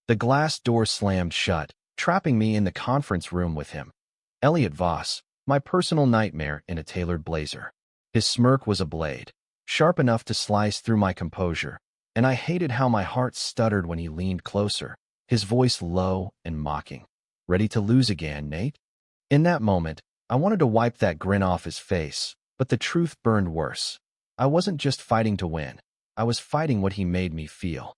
The glass door slammed shut, trapping me in the conference room with him. Elliot Voss, my personal nightmare in a tailored blazer. His smirk was a blade, sharp enough to slice through my composure, and I hated how my heart stuttered when he leaned closer, his voice low and mocking. Ready to lose again, Nate? In that moment, I wanted to wipe that grin off his face, but the truth burned worse. I wasn't just fighting to win. I was fighting what he made me feel.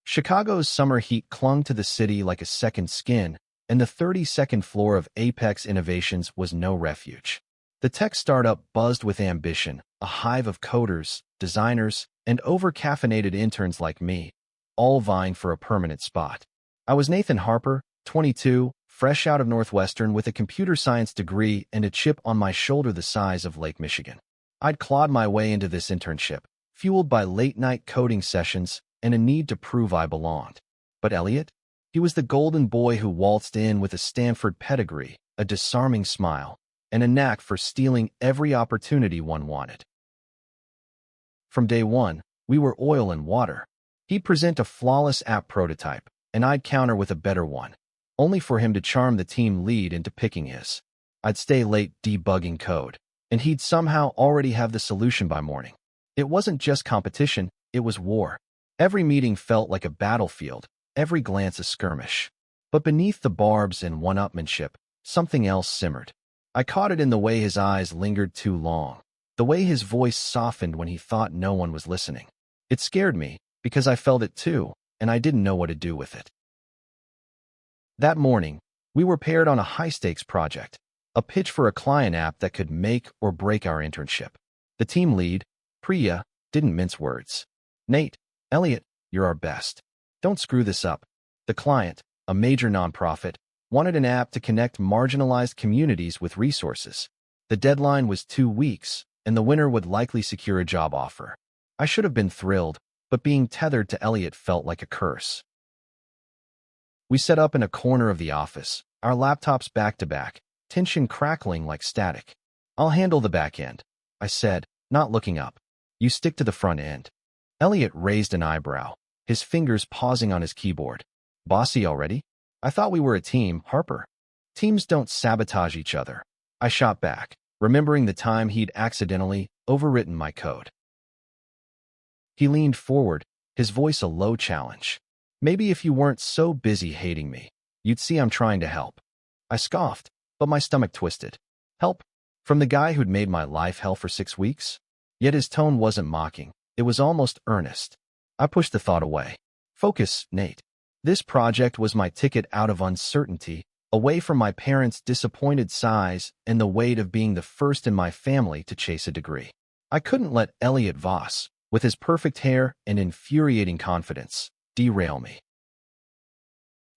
Chicago's summer heat clung to the city like a second skin, and the 32nd floor of Apex Innovations was no refuge. The tech startup buzzed with ambition, a hive of coders, designers, and over-caffeinated interns like me, all vying for a permanent spot. I was Nathan Harper, 22, fresh out of Northwestern with a computer science degree and a chip on my shoulder the size of Lake Michigan. I'd clawed my way into this internship, fueled by late-night coding sessions and a need to prove I belonged. But Elliot? He was the golden boy who waltzed in with a Stanford pedigree, a disarming smile, and a knack for stealing every opportunity one wanted. From day one, we were oil and water. He'd present a flawless app prototype, and I'd counter with a better one, only for him to charm the team lead into picking his. I'd stay late debugging code, and he'd somehow already have the solution by morning. It wasn't just competition, it was war. Every meeting felt like a battlefield, every glance a skirmish. But beneath the barbs and one-upmanship, something else simmered. I caught it in the way his eyes lingered too long, the way his voice softened when he thought no one was listening. It scared me, because I felt it too, and I didn't know what to do with it. That morning, we were paired on a high-stakes project, a pitch for a client app that could make or break our internship. The team lead, Priya, didn't mince words. Nate, Elliot, you're our best. Don't screw this up. The client, a major nonprofit, wanted an app to connect marginalized communities with resources. The deadline was 2 weeks, and the winner would likely secure a job offer. I should have been thrilled, but being tethered to Elliot felt like a curse. We set up in a corner of the office, our laptops back-to-back, tension crackling like static. I'll handle the back end, I said, not looking up. You stick to the front end. Elliot raised an eyebrow, his fingers pausing on his keyboard. Bossy already? I thought we were a team, Harper. Teams don't sabotage each other. I shot back, remembering the time he'd accidentally overwritten my code. He leaned forward, his voice a low challenge. Maybe if you weren't so busy hating me, you'd see I'm trying to help. I scoffed, but my stomach twisted. Help? From the guy who'd made my life hell for 6 weeks? Yet his tone wasn't mocking. It was almost earnest. I pushed the thought away. Focus, Nate. This project was my ticket out of uncertainty, away from my parents' disappointed sighs and the weight of being the first in my family to chase a degree. I couldn't let Elliot Voss, with his perfect hair and infuriating confidence, derail me.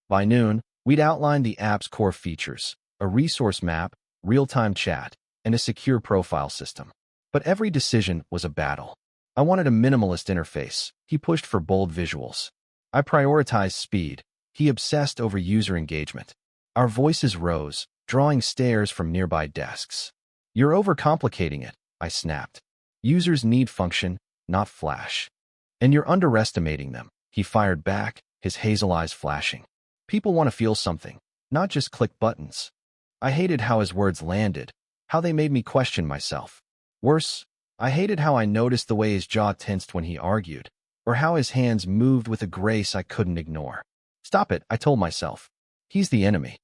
By noon, we'd outlined the app's core features, a resource map, real-time chat, and a secure profile system. But every decision was a battle. I wanted a minimalist interface. He pushed for bold visuals. I prioritized speed. He obsessed over user engagement. Our voices rose, drawing stares from nearby desks. You're overcomplicating it, I snapped. Users need function, not flash. And you're underestimating them, he fired back, his hazel eyes flashing. People want to feel something, not just click buttons. I hated how his words landed, how they made me question myself. Worse, I hated how I noticed the way his jaw tensed when he argued, or how his hands moved with a grace I couldn't ignore. Stop it, I told myself. He's the enemy.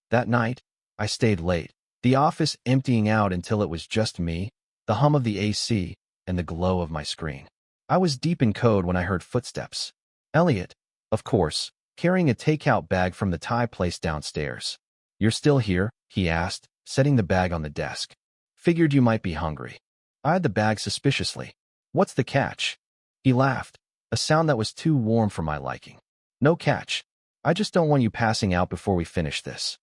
That night, I stayed late, the office emptying out until it was just me, the hum of the AC, and the glow of my screen. I was deep in code when I heard footsteps. Elliot, of course, carrying a takeout bag from the Thai place downstairs. You're still here? He asked, setting the bag on the desk. Figured you might be hungry. I eyed the bag suspiciously. What's the catch? He laughed, a sound that was too warm for my liking. No catch. I just don't want you passing out before we finish this.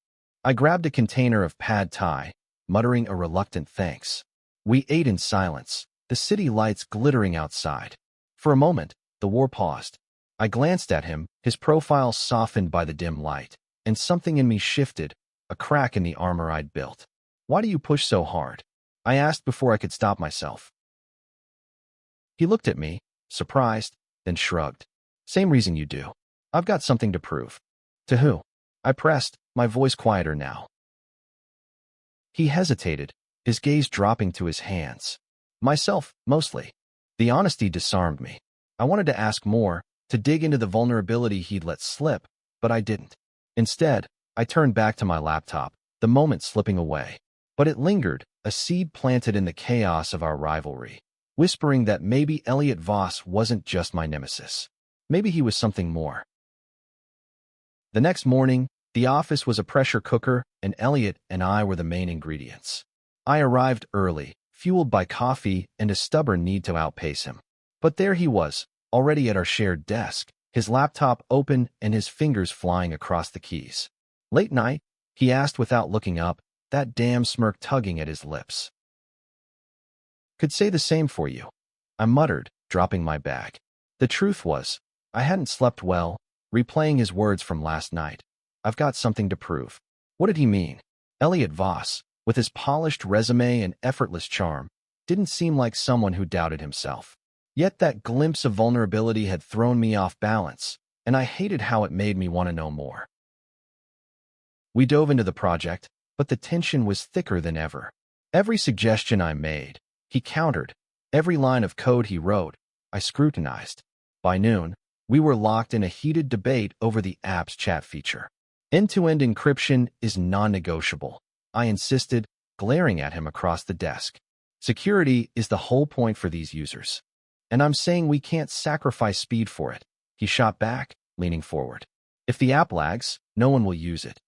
I grabbed a container of pad thai, muttering a reluctant thanks. We ate in silence, the city lights glittering outside. For a moment, the war paused. I glanced at him, his profile softened by the dim light, and something in me shifted, a crack in the armor I'd built. Why do you push so hard? I asked before I could stop myself. He looked at me, surprised, then shrugged. Same reason you do. I've got something to prove. To who? I pressed, my voice quieter now. He hesitated, his gaze dropping to his hands. Myself, mostly. The honesty disarmed me. I wanted to ask more, to dig into the vulnerability he'd let slip, but I didn't. Instead, I turned back to my laptop, the moment slipping away. But it lingered, a seed planted in the chaos of our rivalry, whispering that maybe Elliot Voss wasn't just my nemesis. Maybe he was something more. The next morning, the office was a pressure cooker, and Elliot and I were the main ingredients. I arrived early, fueled by coffee and a stubborn need to outpace him. But there he was, already at our shared desk, his laptop open and his fingers flying across the keys. Late night? He asked without looking up, that damn smirk tugging at his lips. Could say the same for you, I muttered, dropping my bag. The truth was, I hadn't slept well, replaying his words from last night. I've got something to prove. What did he mean? Elliot Voss, with his polished resume and effortless charm, didn't seem like someone who doubted himself. Yet that glimpse of vulnerability had thrown me off balance, and I hated how it made me want to know more. We dove into the project, but the tension was thicker than ever. Every suggestion I made, he countered. Every line of code he wrote, I scrutinized. By noon, we were locked in a heated debate over the app's chat feature. End-to-end encryption is non-negotiable, I insisted, glaring at him across the desk. Security is the whole point for these users. And I'm saying we can't sacrifice speed for it. He shot back, leaning forward. If the app lags, no one will use it.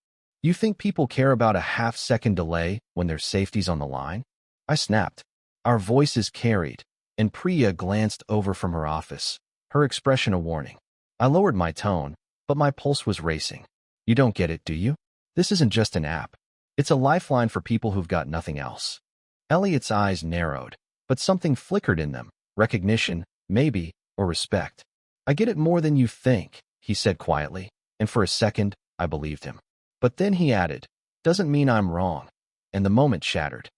You think people care about a half-second delay when their safety's on the line? I snapped. Our voices carried, and Priya glanced over from her office, her expression a warning. I lowered my tone, but my pulse was racing. You don't get it, do you? This isn't just an app. It's a lifeline for people who've got nothing else. Elliot's eyes narrowed, but something flickered in them. Recognition, maybe, or respect. I get it more than you think, he said quietly, and for a second, I believed him. But then he added, doesn't mean I'm wrong, and the moment shattered.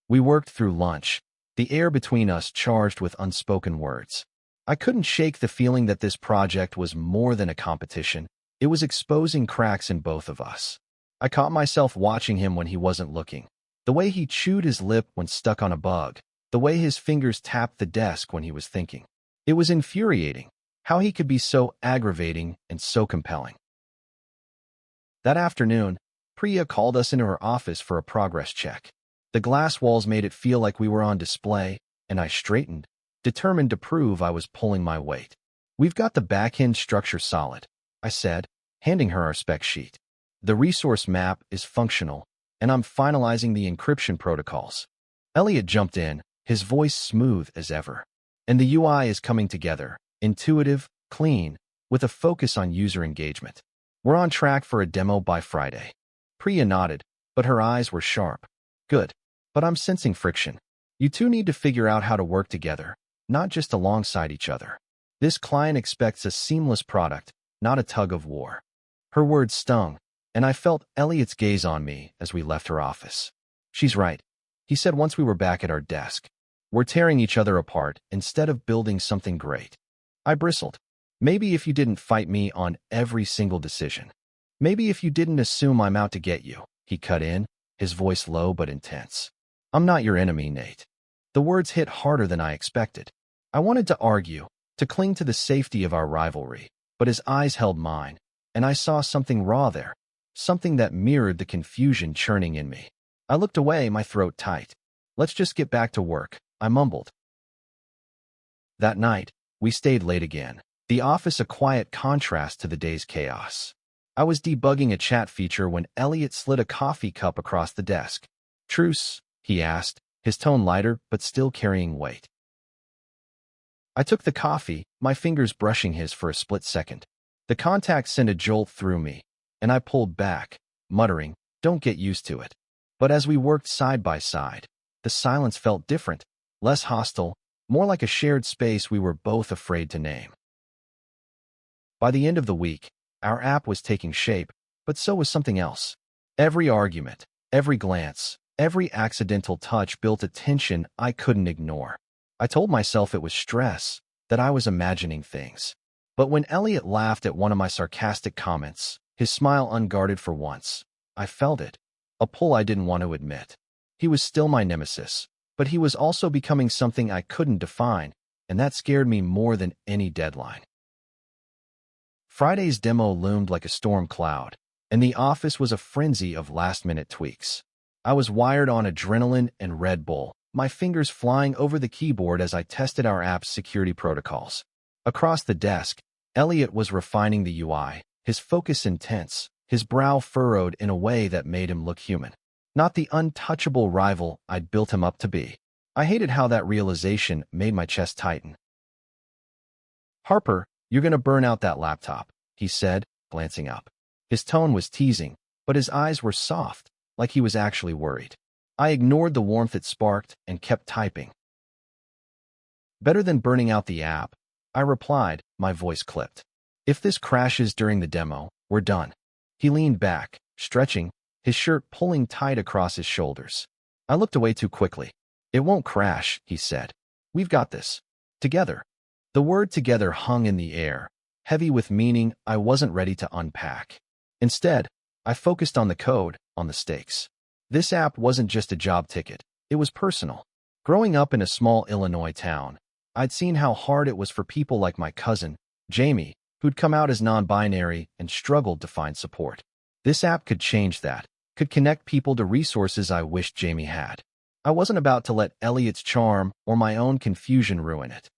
We worked through lunch, the air between us charged with unspoken words. I couldn't shake the feeling that this project was more than a competition. It was exposing cracks in both of us. I caught myself watching him when he wasn't looking. The way he chewed his lip when stuck on a bug. The way his fingers tapped the desk when he was thinking. It was infuriating, how he could be so aggravating and so compelling. That afternoon, Priya called us into her office for a progress check. The glass walls made it feel like we were on display, and I straightened, determined to prove I was pulling my weight. We've got the back-end structure solid, I said, handing her our spec sheet. The resource map is functional, and I'm finalizing the encryption protocols. Elliot jumped in, his voice smooth as ever. And the UI is coming together, intuitive, clean, with a focus on user engagement. We're on track for a demo by Friday. Priya nodded, but her eyes were sharp. Good. But I'm sensing friction. You two need to figure out how to work together, not just alongside each other. This client expects a seamless product, not a tug of war. Her words stung, and I felt Elliot's gaze on me as we left her office. She's right, he said once we were back at our desk. We're tearing each other apart instead of building something great. I bristled. Maybe if you didn't fight me on every single decision. Maybe if you didn't assume I'm out to get you, he cut in, his voice low but intense. I'm not your enemy, Nate. The words hit harder than I expected. I wanted to argue, to cling to the safety of our rivalry, but his eyes held mine, and I saw something raw there, something that mirrored the confusion churning in me. I looked away, my throat tight. Let's just get back to work, I mumbled. That night, we stayed late again, the office a quiet contrast to the day's chaos. I was debugging a chat feature when Elliot slid a coffee cup across the desk. Truce, he asked, his tone lighter but still carrying weight. I took the coffee, my fingers brushing his for a split second. The contact sent a jolt through me, and I pulled back, muttering, don't get used to it. But as we worked side by side, the silence felt different, less hostile, more like a shared space we were both afraid to name. By the end of the week, our app was taking shape, but so was something else. Every argument, every glance, every accidental touch built a tension I couldn't ignore. I told myself it was stress, that I was imagining things. But when Elliot laughed at one of my sarcastic comments, his smile unguarded for once, I felt it. A pull I didn't want to admit. He was still my nemesis, but he was also becoming something I couldn't define, and that scared me more than any deadline. Friday's demo loomed like a storm cloud, and the office was a frenzy of last-minute tweaks. I was wired on adrenaline and Red Bull, my fingers flying over the keyboard as I tested our app's security protocols. Across the desk, Elliot was refining the UI, his focus intense, his brow furrowed in a way that made him look human. Not the untouchable rival I'd built him up to be. I hated how that realization made my chest tighten. "Harper, you're gonna burn out that laptop," he said, glancing up. His tone was teasing, but his eyes were soft, like he was actually worried. I ignored the warmth it sparked and kept typing. "Better than burning out the app," I replied, my voice clipped. "If this crashes during the demo, we're done." He leaned back, stretching, his shirt pulling tight across his shoulders. I looked away too quickly. "It won't crash," he said. "We've got this. Together." The word "together" hung in the air, heavy with meaning I wasn't ready to unpack. Instead, I focused on the code, on the stakes. This app wasn't just a job ticket. It was personal. Growing up in a small Illinois town, I'd seen how hard it was for people like my cousin, Jamie, who'd come out as non-binary and struggled to find support. This app could change that, could connect people to resources I wished Jamie had. I wasn't about to let Elliot's charm or my own confusion ruin it.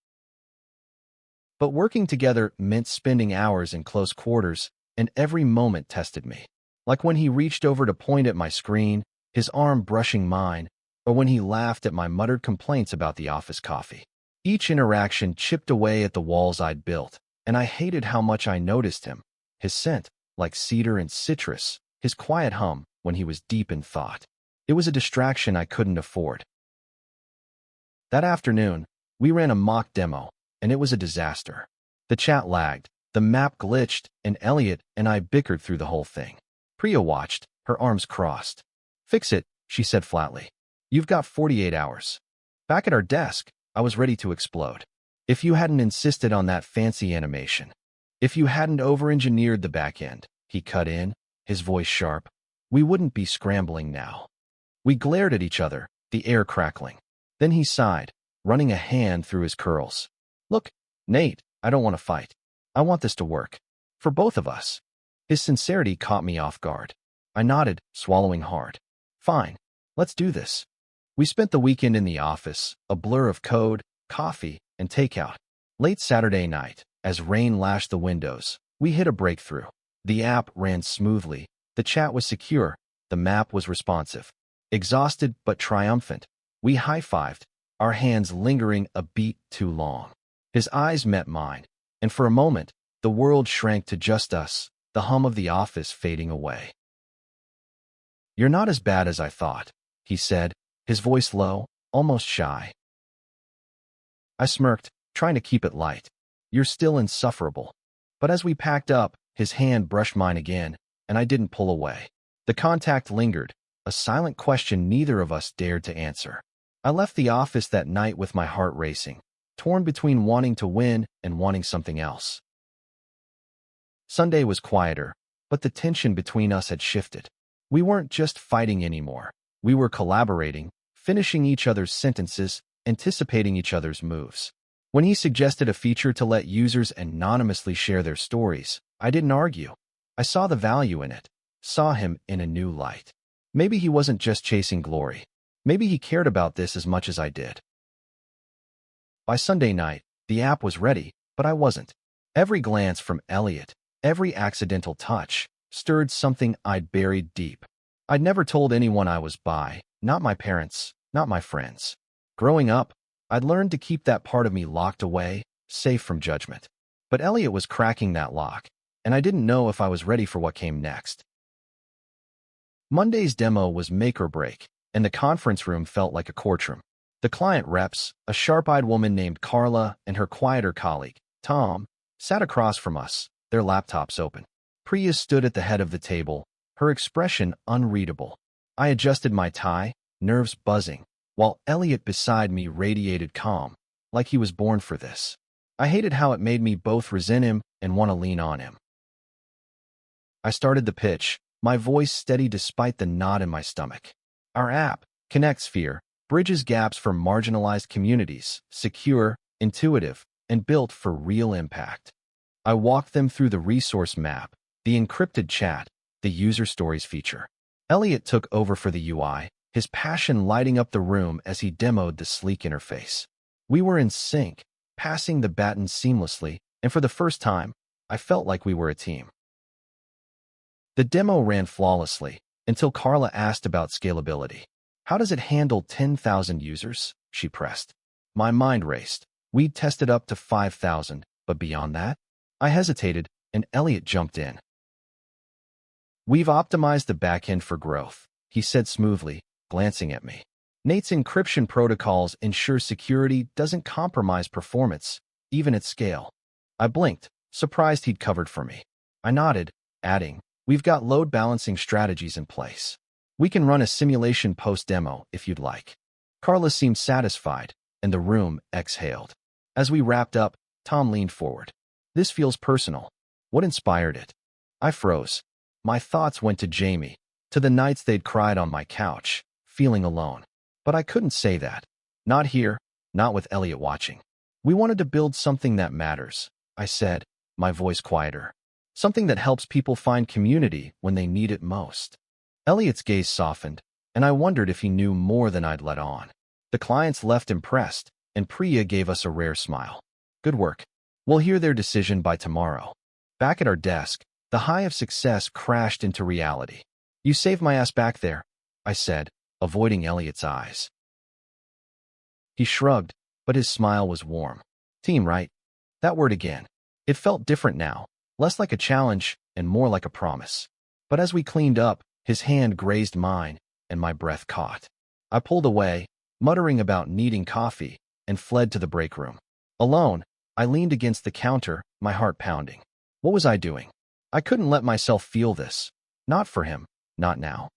But working together meant spending hours in close quarters, and every moment tested me. Like when he reached over to point at my screen, his arm brushing mine, or when he laughed at my muttered complaints about the office coffee. Each interaction chipped away at the walls I'd built, and I hated how much I noticed him. His scent, like cedar and citrus, his quiet hum when he was deep in thought. It was a distraction I couldn't afford. That afternoon, we ran a mock demo, and it was a disaster. The chat lagged, the map glitched, and Elliot and I bickered through the whole thing. Priya watched, her arms crossed. "Fix it," she said flatly. "You've got 48 hours. Back at our desk, I was ready to explode. If you hadn't insisted on that fancy animation, if you hadn't over-engineered the back end, he cut in, his voice sharp, we wouldn't be scrambling now. We glared at each other, the air crackling. Then he sighed, running a hand through his curls. "Look, Nate, I don't want to fight. I want this to work. For both of us." His sincerity caught me off guard. I nodded, swallowing hard. "Fine, let's do this." We spent the weekend in the office, a blur of code, coffee, and takeout. Late Saturday night, as rain lashed the windows, we hit a breakthrough. The app ran smoothly, the chat was secure, the map was responsive. Exhausted but triumphant, we high-fived, our hands lingering a beat too long. His eyes met mine, and for a moment, the world shrank to just us, the hum of the office fading away. "You're not as bad as I thought," he said, his voice low, almost shy. I smirked, trying to keep it light. "You're still insufferable." But as we packed up, his hand brushed mine again, and I didn't pull away. The contact lingered, a silent question neither of us dared to answer. I left the office that night with my heart racing, torn between wanting to win and wanting something else. Sunday was quieter, but the tension between us had shifted. We weren't just fighting anymore. We were collaborating, finishing each other's sentences, anticipating each other's moves. When he suggested a feature to let users anonymously share their stories, I didn't argue. I saw the value in it, saw him in a new light. Maybe he wasn't just chasing glory. Maybe he cared about this as much as I did. By Sunday night, the app was ready, but I wasn't. Every glance from Elliot, every accidental touch, stirred something I'd buried deep. I'd never told anyone I was bi, not my parents, not my friends. Growing up, I'd learned to keep that part of me locked away, safe from judgment. But Elliot was cracking that lock, and I didn't know if I was ready for what came next. Monday's demo was make or break, and the conference room felt like a courtroom. The client reps, a sharp-eyed woman named Carla, and her quieter colleague, Tom, sat across from us, their laptops open. Priya stood at the head of the table, her expression unreadable. I adjusted my tie, nerves buzzing, while Elliot beside me radiated calm, like he was born for this. I hated how it made me both resent him and want to lean on him. I started the pitch, my voice steady despite the knot in my stomach. Our app connects fear, bridges gaps for marginalized communities, secure, intuitive, and built for real impact. I walked them through the resource map, the encrypted chat, the user stories feature. Elliot took over for the UI, his passion lighting up the room as he demoed the sleek interface. We were in sync, passing the baton seamlessly, and for the first time, I felt like we were a team. The demo ran flawlessly until Carla asked about scalability. How does it handle 10,000 users? She pressed. My mind raced. We'd tested up to 5,000, but beyond that? I hesitated, and Elliot jumped in. We've optimized the backend for growth, he said smoothly, glancing at me. Nate's encryption protocols ensure security doesn't compromise performance, even at scale. I blinked, surprised he'd covered for me. I nodded, adding, we've got load balancing strategies in place. We can run a simulation post-demo if you'd like. Carla seemed satisfied, and the room exhaled. As we wrapped up, Tom leaned forward. This feels personal. What inspired it? I froze. My thoughts went to Jamie, to the nights they'd cried on my couch, feeling alone. But I couldn't say that. Not here, not with Elliot watching. We wanted to build something that matters, I said, my voice quieter. Something that helps people find community when they need it most. Elliot's gaze softened, and I wondered if he knew more than I'd let on. The clients left impressed, and Priya gave us a rare smile. Good work. We'll hear their decision by tomorrow. Back at our desk, the high of success crashed into reality. You saved my ass back there, I said, avoiding Elliot's eyes. He shrugged, but his smile was warm. Team, right? That word again. It felt different now, less like a challenge and more like a promise. But as we cleaned up, his hand grazed mine, and my breath caught. I pulled away, muttering about needing coffee, and fled to the break room. Alone, I leaned against the counter, my heart pounding. What was I doing? I couldn't let myself feel this. Not for him, not now.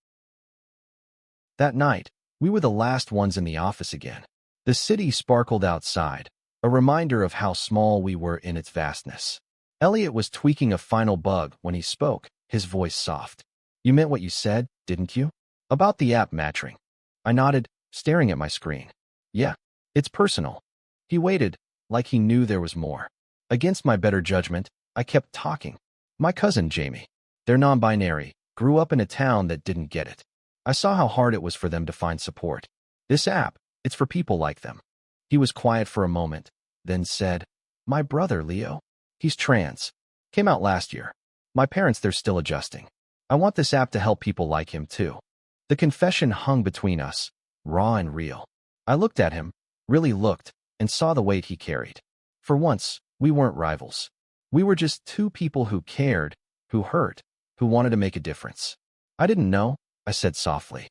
That night, we were the last ones in the office again. The city sparkled outside, a reminder of how small we were in its vastness. Elliot was tweaking a final bug when he spoke, his voice soft. You meant what you said, didn't you? About the app matching. I nodded, staring at my screen. Yeah, it's personal. He waited, like he knew there was more. Against my better judgment, I kept talking. My cousin, Jamie. They're non-binary, grew up in a town that didn't get it. I saw how hard it was for them to find support. This app, it's for people like them. He was quiet for a moment, then said, My brother, Leo. He's trans. Came out last year. My parents, they're still adjusting. I want this app to help people like him, too. The confession hung between us, raw and real. I looked at him, really looked, and saw the weight he carried. For once, we weren't rivals. We were just two people who cared, who hurt, who wanted to make a difference. I didn't know, I said softly.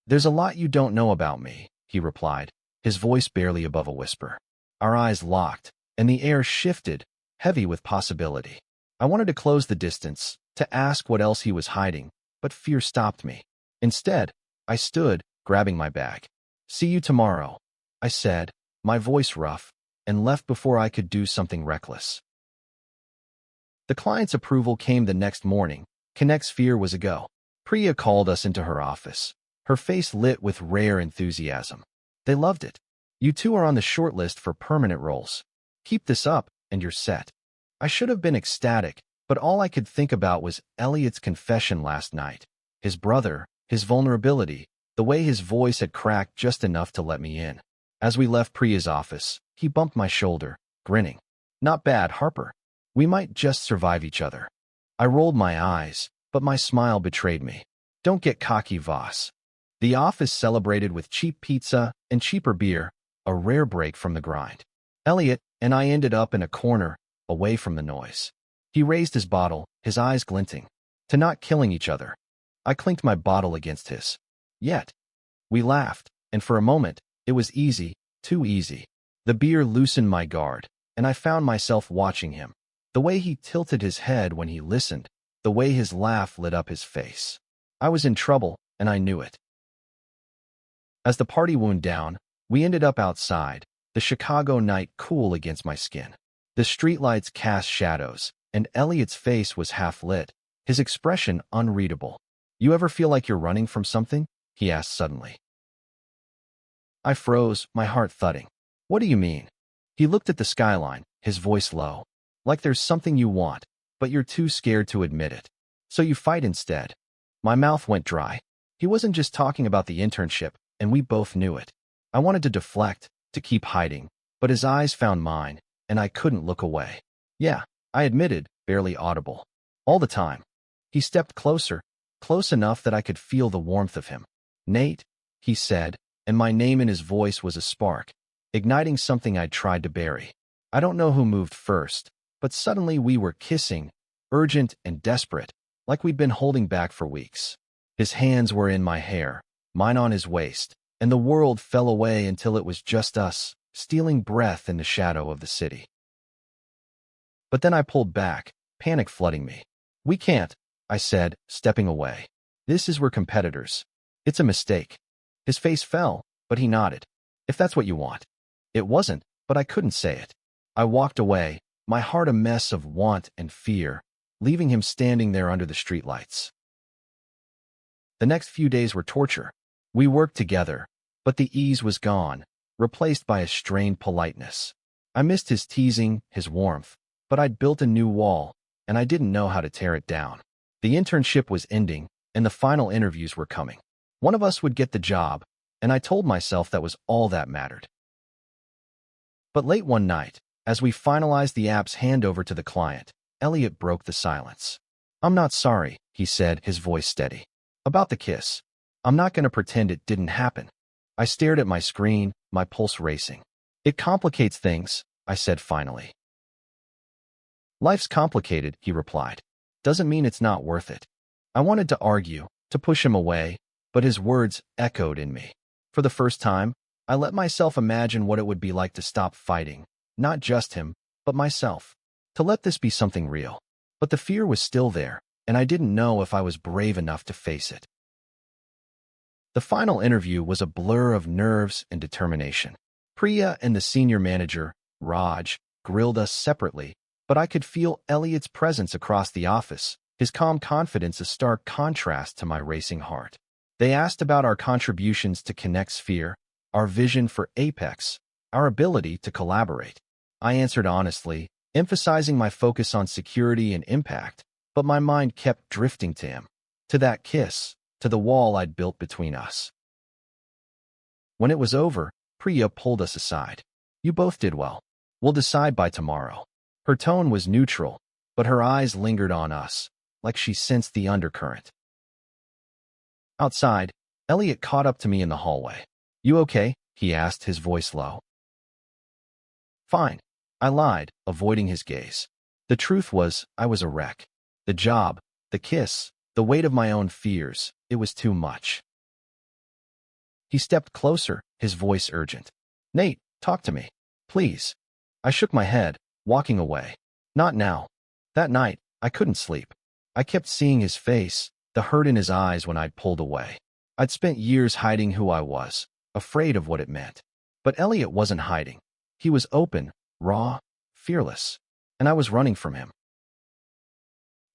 There's a lot you don't know about me, he replied, his voice barely above a whisper. Our eyes locked, and the air shifted, heavy with possibility. I wanted to close the distance, to ask what else he was hiding, but fear stopped me. Instead, I stood, grabbing my bag. See you tomorrow, I said, my voice rough, and left before I could do something reckless. The client's approval came the next morning. Connect's fear was a go. Priya called us into her office, her face lit with rare enthusiasm. They loved it. You two are on the short list for permanent roles. Keep this up, and you're set. I should have been ecstatic, but all I could think about was Elliot's confession last night. His brother, his vulnerability, the way his voice had cracked just enough to let me in. As we left Priya's office, he bumped my shoulder, grinning. Not bad, Harper. We might just survive each other. I rolled my eyes, but my smile betrayed me. Don't get cocky, Voss. The office celebrated with cheap pizza and cheaper beer, a rare break from the grind. Elliot and I ended up in a corner, away from the noise. He raised his bottle, his eyes glinting. To not killing each other. I clinked my bottle against his. Yet. We laughed, and for a moment, it was easy, too easy. The beer loosened my guard, and I found myself watching him. The way he tilted his head when he listened, the way his laugh lit up his face. I was in trouble, and I knew it. As the party wound down, we ended up outside, the Chicago night cool against my skin. The streetlights cast shadows, and Elliot's face was half lit, his expression unreadable. "You ever feel like you're running from something?" he asked suddenly. I froze, my heart thudding. "What do you mean?" He looked at the skyline, his voice low. "Like there's something you want, but you're too scared to admit it. So you fight instead." My mouth went dry. He wasn't just talking about the internship, and we both knew it. I wanted to deflect, to keep hiding, but his eyes found mine, and I couldn't look away. "Yeah," I admitted, barely audible. "All the time." He stepped closer, close enough that I could feel the warmth of him. "Nate," he said, and my name in his voice was a spark, igniting something I'd tried to bury. I don't know who moved first, but suddenly we were kissing, urgent and desperate, like we'd been holding back for weeks. His hands were in my hair, mine on his waist, and the world fell away until it was just us, stealing breath in the shadow of the city. But then I pulled back, panic flooding me. "We can't," I said, stepping away. "This is we're competitors. It's a mistake." His face fell, but he nodded. "If that's what you want." It wasn't, but I couldn't say it. I walked away, my heart a mess of want and fear, leaving him standing there under the streetlights. The next few days were torture. We worked together, but the ease was gone, replaced by a strained politeness. I missed his teasing, his warmth, but I'd built a new wall, and I didn't know how to tear it down. The internship was ending, and the final interviews were coming. One of us would get the job, and I told myself that was all that mattered. But late one night, as we finalized the app's handover to the client, Elliot broke the silence. "I'm not sorry," he said, his voice steady. "About the kiss. I'm not going to pretend it didn't happen." I stared at my screen, my pulse racing. "It complicates things," I said finally. "Life's complicated," he replied. "Doesn't mean it's not worth it." I wanted to argue, to push him away, but his words echoed in me. For the first time, I let myself imagine what it would be like to stop fighting, not just him, but myself. To let this be something real. But the fear was still there, and I didn't know if I was brave enough to face it. The final interview was a blur of nerves and determination. Priya and the senior manager, Raj, grilled us separately, but I could feel Elliot's presence across the office, his calm confidence a stark contrast to my racing heart. They asked about our contributions to Connect Sphere, our vision for Apex, our ability to collaborate. I answered honestly, emphasizing my focus on security and impact, but my mind kept drifting to him, to that kiss, to the wall I'd built between us. When it was over, Priya pulled us aside. "You both did well. We'll decide by tomorrow." Her tone was neutral, but her eyes lingered on us, like she sensed the undercurrent. Outside, Elliot caught up to me in the hallway. "You okay?" he asked, his voice low. "Fine," I lied, avoiding his gaze. The truth was, I was a wreck. The job, the kiss, the weight of my own fears, it was too much. He stepped closer, his voice urgent. "Nate, talk to me. Please." I shook my head, walking away. "Not now." That night, I couldn't sleep. I kept seeing his face, the hurt in his eyes when I'd pulled away. I'd spent years hiding who I was, afraid of what it meant. But Elliot wasn't hiding. He was open, raw, fearless, and I was running from him.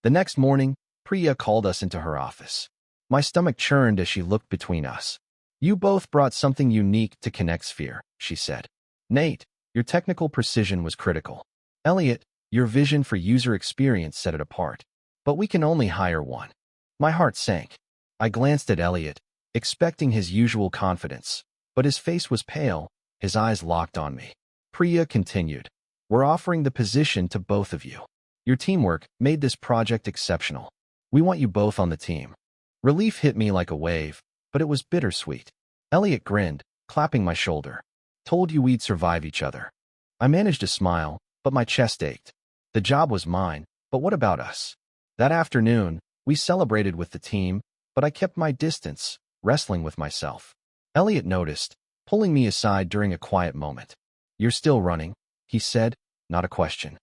The next morning, Priya called us into her office. My stomach churned as she looked between us. "You both brought something unique to Connect Sphere," she said. "Nate, your technical precision was critical. Elliot, your vision for user experience set it apart. But we can only hire one." My heart sank. I glanced at Elliot, expecting his usual confidence, but his face was pale, his eyes locked on me. Priya continued, "We're offering the position to both of you. Your teamwork made this project exceptional. We want you both on the team." Relief hit me like a wave, but it was bittersweet. Elliot grinned, clapping my shoulder. "Told you we'd survive each other." I managed a smile, but my chest ached. The job was mine, but what about us? That afternoon, we celebrated with the team, but I kept my distance, wrestling with myself. Elliot noticed, pulling me aside during a quiet moment. "You're still running," he said, not a question.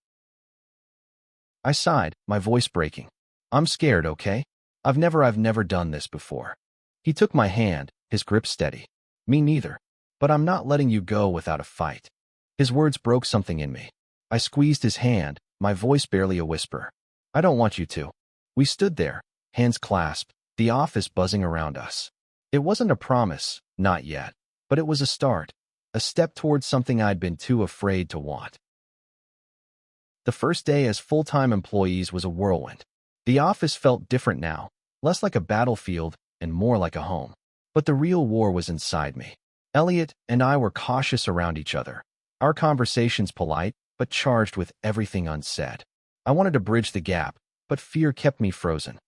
I sighed, my voice breaking. "I'm scared, okay? I've never done this before." He took my hand, his grip steady. "Me neither. But I'm not letting you go without a fight." His words broke something in me. I squeezed his hand, my voice barely a whisper. I don't want you to. We stood there, hands clasped, the office buzzing around us. It wasn't a promise, not yet, but it was a start, a step towards something I'd been too afraid to want. The first day as full-time employees was a whirlwind. The office felt different now, less like a battlefield and more like a home. But the real war was inside me. Elliot and I were cautious around each other, our conversations polite, but charged with everything unsaid. I wanted to bridge the gap, but fear kept me frozen.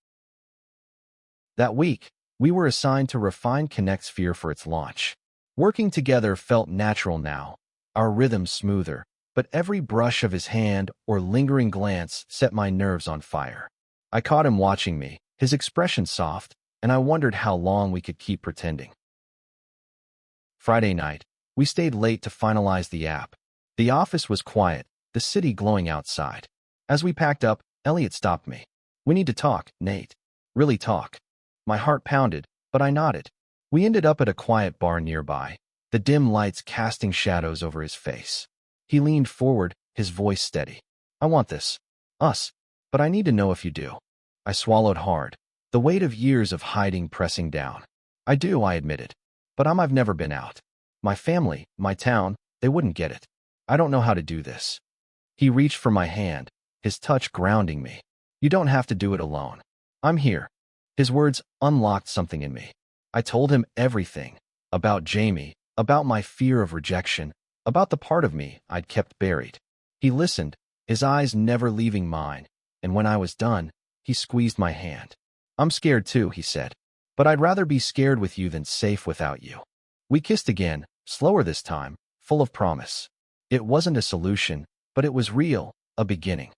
That week, we were assigned to refine Connect's Sphere for its launch. Working together felt natural now, our rhythms smoother, but every brush of his hand or lingering glance set my nerves on fire. I caught him watching me, his expression soft, and I wondered how long we could keep pretending. Friday night, we stayed late to finalize the app. The office was quiet, the city glowing outside. As we packed up, Elliot stopped me. We need to talk, Nate. Really talk. My heart pounded, but I nodded. We ended up at a quiet bar nearby, the dim lights casting shadows over his face. He leaned forward, his voice steady. I want this. Us. But I need to know if you do. I swallowed hard, the weight of years of hiding pressing down. I do, I admitted. But I've never been out. My family, my town, they wouldn't get it. I don't know how to do this. He reached for my hand, his touch grounding me. You don't have to do it alone. I'm here. His words unlocked something in me. I told him everything. About Jamie, about my fear of rejection, about the part of me I'd kept buried. He listened, his eyes never leaving mine, and when I was done, he squeezed my hand. I'm scared too, he said. But I'd rather be scared with you than safe without you. We kissed again, slower this time, full of promise. It wasn't a solution, but it was real, a beginning.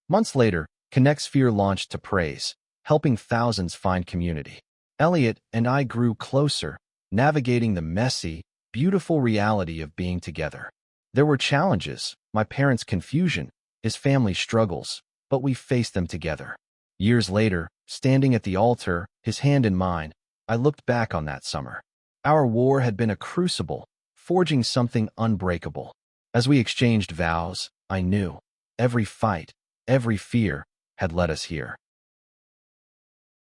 Months later, Connect's Sphere launched to praise, helping thousands find community. Elliot and I grew closer, navigating the messy, beautiful reality of being together. There were challenges, my parents' confusion, his family's struggles, but we faced them together. Years later, standing at the altar, his hand in mine, I looked back on that summer. Our war had been a crucible, forging something unbreakable. As we exchanged vows, I knew every fight, every fear had led us here.